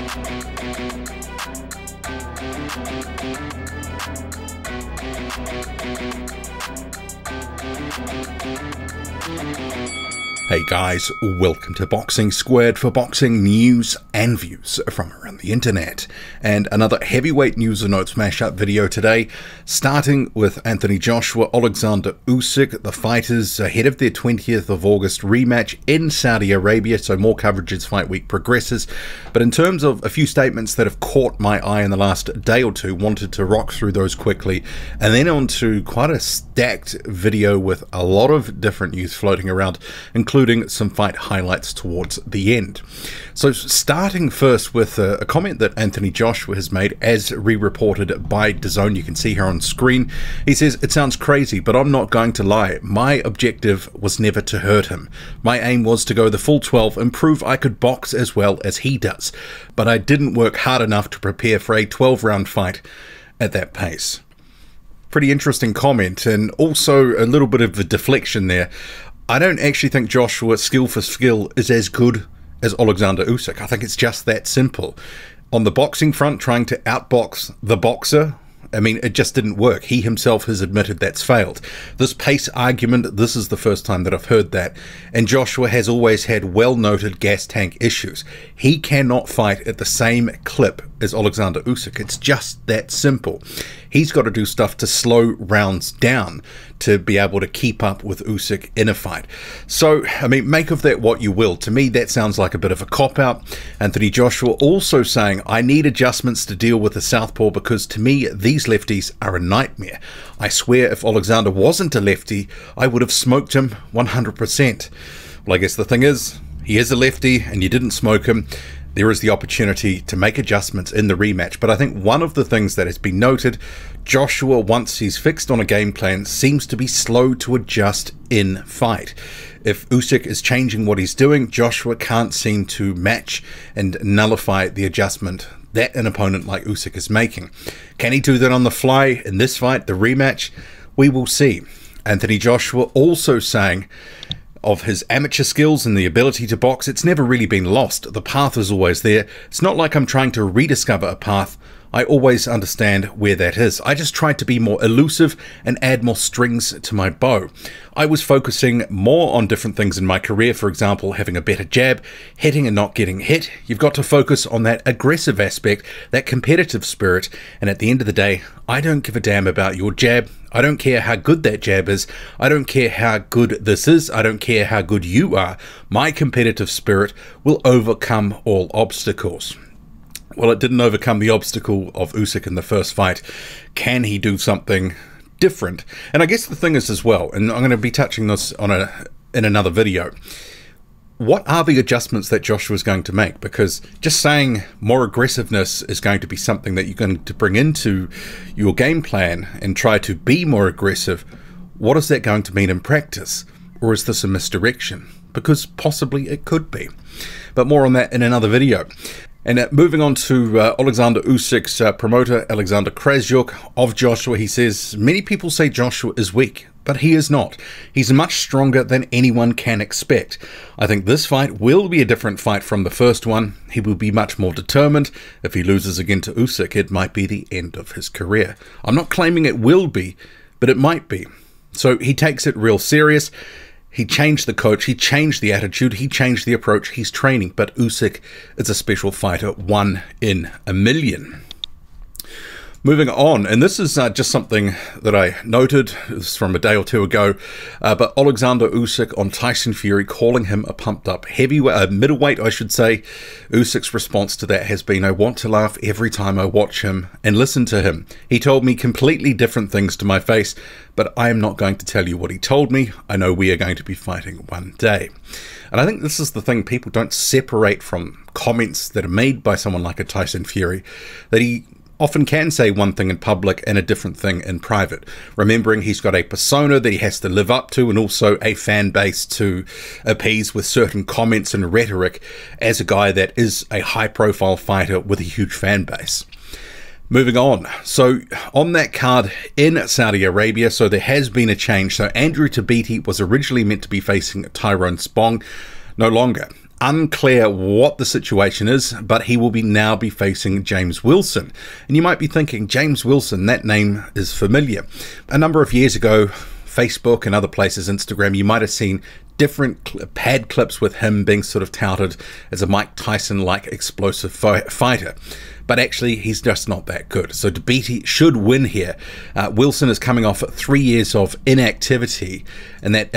Hey guys, welcome to Boxing Squared for boxing news and views from around the internet. And another heavyweight news and notes mashup video today, starting with Anthony Joshua, Oleksandr Usyk, the fighters ahead of their 20th of August rematch in Saudi Arabia, so more coverage as fight week progresses. But in terms of a few statements that have caught my eye in the last day or two, wanted to rock through those quickly, and then on to quite a stacked video with a lot of different news floating around, including some fight highlights towards the end. So starting first with a comment that Anthony Joshua has made, as re-reported by DAZN. You can see here on screen. He says, "It sounds crazy, but I'm not going to lie. My objective was never to hurt him. My aim was to go the full 12 and prove I could box as well as he does. But I didn't work hard enough to prepare for a 12-round fight at that pace." Pretty interesting comment, and also a little bit of a deflection there. I don't actually think Joshua, skill for skill, is as good as Oleksandr Usyk. I think it's just that simple. On the boxing front, trying to outbox the boxer, I mean, it just didn't work. He himself has admitted that's failed. This pace argument, this is the first time that I've heard that. And Joshua has always had well-noted gas tank issues. He cannot fight at the same clip as Oleksandr Usyk. It's just that simple. He's got to do stuff to slow rounds down to be able to keep up with Usyk in a fight. So, I mean, make of that what you will. To me, that sounds like a bit of a cop-out. Anthony Joshua also saying, "I need adjustments to deal with the southpaw because to me, these lefties are a nightmare. I swear if Oleksandr wasn't a lefty, I would have smoked him 100%. Well, I guess the thing is, he is a lefty and you didn't smoke him. There is the opportunity to make adjustments in the rematch. But I think one of the things that has been noted, Joshua, once he's fixed on a game plan, seems to be slow to adjust in fight. If Usyk is changing what he's doing, Joshua can't seem to match and nullify the adjustment that an opponent like Usyk is making. Can he do that on the fly in this fight, the rematch? We will see. Anthony Joshua also saying, of his amateur skills and the ability to box, it's never really been lost. The path is always there. It's not like I'm trying to rediscover a path. I always understand where that is. I just tried to be more elusive and add more strings to my bow. I was focusing more on different things in my career, for example, having a better jab, hitting and not getting hit. You've got to focus on that aggressive aspect, that competitive spirit, and at the end of the day, I don't give a damn about your jab. I don't care how good that jab is. I don't care how good this is. I don't care how good you are. My competitive spirit will overcome all obstacles." Well, it didn't overcome the obstacle of Usyk in the first fight. Can he do something different? And I guess the thing is as well, and I'm going to be touching this on in another video, what are the adjustments that Joshua's going to make? Because just saying more aggressiveness is going to be something that you're going to bring into your game plan and try to be more aggressive, what is that going to mean in practice? Or is this a misdirection? Because possibly it could be. But more on that in another video. And moving on to Oleksandr Usyk's promoter, Alexander Krasjuk, of Joshua, he says, "Many people say Joshua is weak, but he is not. He's much stronger than anyone can expect. I think this fight will be a different fight from the first one. He will be much more determined. If he loses again to Usyk, it might be the end of his career. I'm not claiming it will be, but it might be." So he takes it real serious. He changed the coach, he changed the attitude, he changed the approach, he's training, but Usyk is a special fighter, 1 in a million. Moving on, and this is just something that I noted, it's from a day or two ago, but Oleksandr Usyk on Tyson Fury, calling him a pumped-up heavyweight, middleweight, I should say. Usyk's response to that has been, "I want to laugh every time I watch him and listen to him. He told me completely different things to my face, but I am not going to tell you what he told me. I know we are going to be fighting one day." And I think this is the thing, people don't separate from comments that are made by someone like a Tyson Fury, that he often can say one thing in public and a different thing in private, remembering he's got a persona that he has to live up to and also a fan base to appease with certain comments and rhetoric as a guy that is a high-profile fighter with a huge fan base. Moving on, so on that card in Saudi Arabia, so there has been a change. So Andrew Tabiti was originally meant to be facing Tyrone Spong, no longer. Unclear what the situation is, but he will now be facing James Wilson. And you might be thinking, James Wilson, that name is familiar. A number of years ago, Facebook and other places, Instagram, you might have seen different pad clips with him being sort of touted as a Mike Tyson-like explosive fighter. But actually, he's just not that good. So Tabiti should win here. Wilson is coming off 3 years of inactivity, and that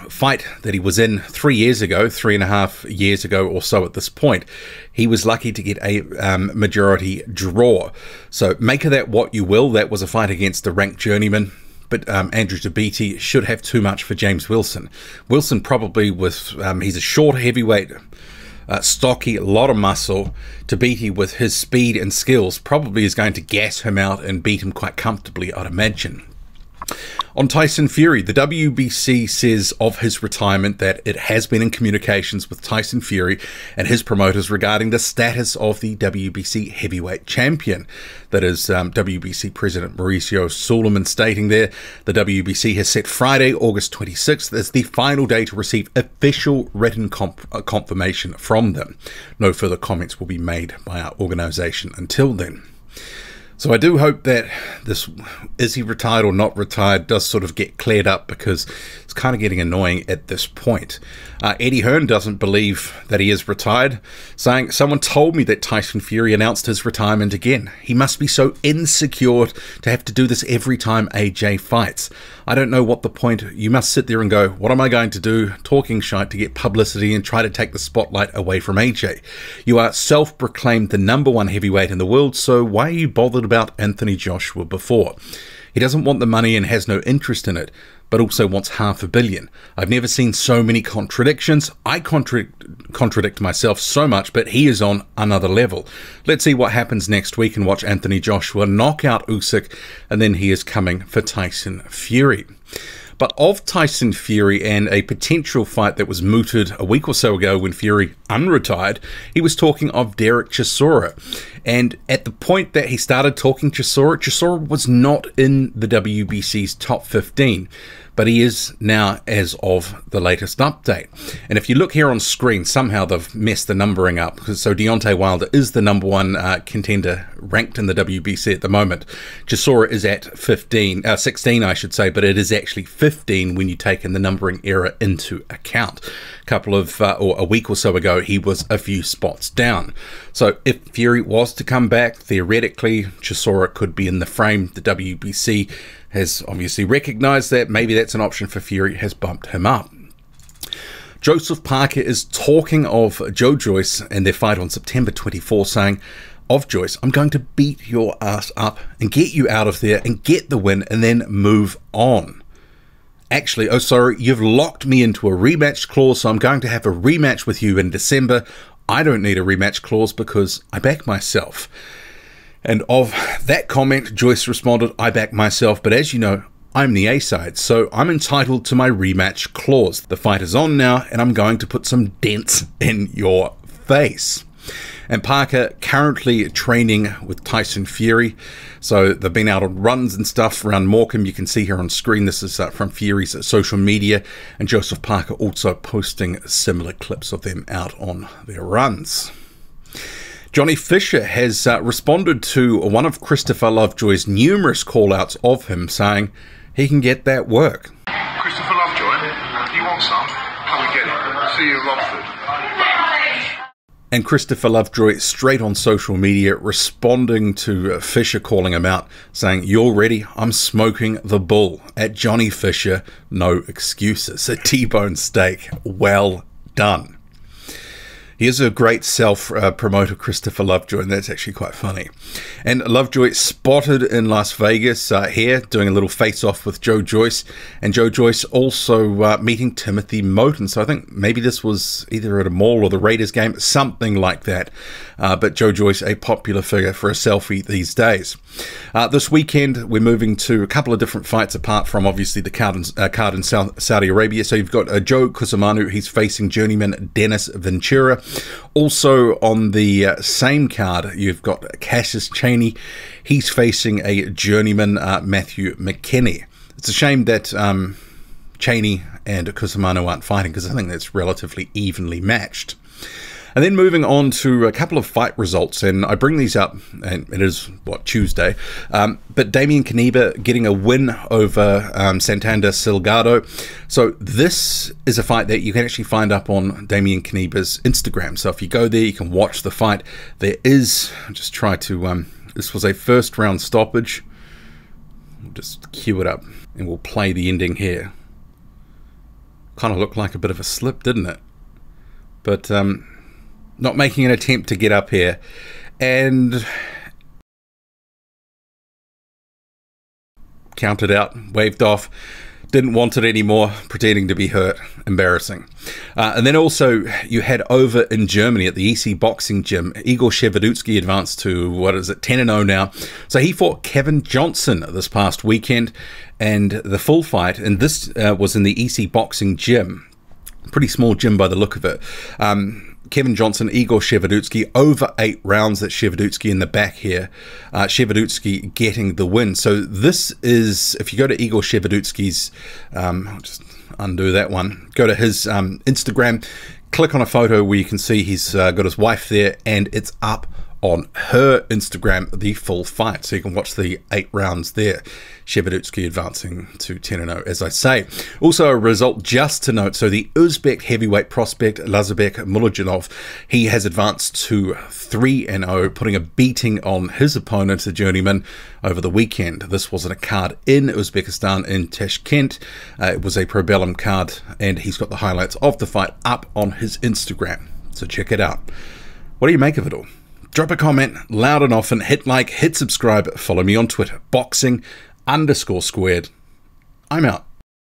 fight that he was in 3 years ago, 3.5 years ago or so at this point, he was lucky to get a majority draw. So make of that what you will. That was a fight against the ranked journeyman. But Andrew Tabiti should have too much for James Wilson. Wilson probably he's a short heavyweight, stocky, a lot of muscle. Tabiti, with his speed and skills, probably is going to gas him out and beat him quite comfortably, I'd imagine. On Tyson Fury, the WBC says of his retirement that it has been in communications with Tyson Fury and his promoters regarding the status of the WBC heavyweight champion. That is WBC President Mauricio Suleiman stating there, the WBC has set Friday, August 26th as the final day to receive official written confirmation from them. No further comments will be made by our organisation until then. So I do hope that this, is he retired or not retired, does sort of get cleared up, because it's kind of getting annoying at this point. Eddie Hearn doesn't believe that he is retired, saying, "Someone told me that Tyson Fury announced his retirement again. He must be so insecure to have to do this every time AJ fights. I don't know what the point. You must sit there and go, what am I going to do? Talking shite to get publicity and try to take the spotlight away from AJ. You are self-proclaimed the #1 heavyweight in the world, so why are you bothered about Anthony Joshua before? He doesn't want the money and has no interest in it, but also wants $500 million. I've never seen so many contradictions. I contradict myself so much, but he is on another level. Let's see what happens next week and watch Anthony Joshua knock out Usyk, and then he is coming for Tyson Fury." But of Tyson Fury and a potential fight that was mooted a week or so ago when Fury unretired, he was talking of Derek Chisora. And at the point that he started talking Chisora, Chisora was not in the WBC's top 15. But he is now as of the latest update. And if you look here on screen, somehow they've messed the numbering up. So Deontay Wilder is the #1 contender ranked in the WBC at the moment. Chisora is at 16, I should say, but it is actually 15 when you take in the numbering error into account. A week or so ago, he was a few spots down. So if Fury was to come back, theoretically, Chisora could be in the frame. The WBC has obviously recognized that. Maybe that's an option for Fury, has bumped him up. Joseph Parker is talking of Joyce and their fight on September 24, saying, of Joyce, I'm going to beat your ass up and get you out of there and get the win and then move on. Actually, oh sorry, you've locked me into a rematch clause, so I'm going to have a rematch with you in December. I don't need a rematch clause because I back myself. And of that comment, Joyce responded, I back myself, but as you know, I'm the A-side, so I'm entitled to my rematch clause. The fight is on now, and I'm going to put some dents in your face. And Parker currently training with Tyson Fury. So they've been out on runs and stuff around Morecambe. You can see here on screen, this is from Fury's social media. And Joseph Parker also posting similar clips of them out on their runs. Johnny Fisher has responded to one of Christopher Lovejoy's numerous call-outs of him, saying he can get that work. Christopher Lovejoy, you want some? Come and get it. See you in Romford. And Christopher Lovejoy straight on social media responding to Fisher calling him out, saying, you're ready, I'm smoking the bull. At Johnny Fisher, no excuses. A T-bone steak, well done. He is a great self-promoter, Christopher Lovejoy, and that's actually quite funny. And Lovejoy spotted in Las Vegas here, doing a little face-off with Joyce, and Joyce also meeting Timothy Moten. So I think maybe this was either at a mall or the Raiders game, something like that. But Joyce, a popular figure for a selfie these days. This weekend, we're moving to a couple of different fights apart from, obviously, the card in Saudi Arabia. So you've got Joe Cusumano, he's facing journeyman Dennis Ventura. Also on the same card, you've got Cassius Chaney. He's facing a journeyman, Matthew McKinney. It's a shame that Chaney and Cusumano aren't fighting, because I think that's relatively evenly matched. And then moving on to a couple of fight results, and I bring these up, and it is, Tuesday, but Damian Knyba getting a win over Santander Salgado. So this is a fight that you can actually find up on Damian Knyba's Instagram. So if you go there, you can watch the fight. There is, just try to, this was a first round stoppage. We'll just cue it up, and we'll play the ending here. Kind of looked like a bit of a slip, didn't it? But, not making an attempt to get up here, and counted out, waved off, didn't want it anymore, pretending to be hurt. Embarrassing. And then also you had over in Germany at the EC Boxing Gym, Igor Shevadzutskiy advanced to, 10-0 now. So he fought Kevin Johnson this past weekend, and the full fight, and this was in the EC Boxing Gym. Pretty small gym by the look of it. Kevin Johnson, Igor Shevadzutskiy, over 8 rounds. That Shevadzutskiy in the back here. Shevadzutskiy getting the win. So this is, if you go to Igor Shevadzutskiy's, I'll just undo that one. Go to his Instagram, click on a photo where you can see he's got his wife there, and it's up on her Instagram, the full fight. So you can watch the 8 rounds there. Shevadzutskiy advancing to 10-0, as I say. Also a result just to note, so the Uzbek heavyweight prospect, Lazizbek Mullojonov, he has advanced to 3-0, putting a beating on his opponent, the journeyman, over the weekend. This wasn't a card in Uzbekistan, in Tashkent. It was a Probellum card, and he's got the highlights of the fight up on his Instagram. So check it out. What do you make of it all? Drop a comment loud and often, hit like, hit subscribe, follow me on Twitter, boxing_squared. I'm out.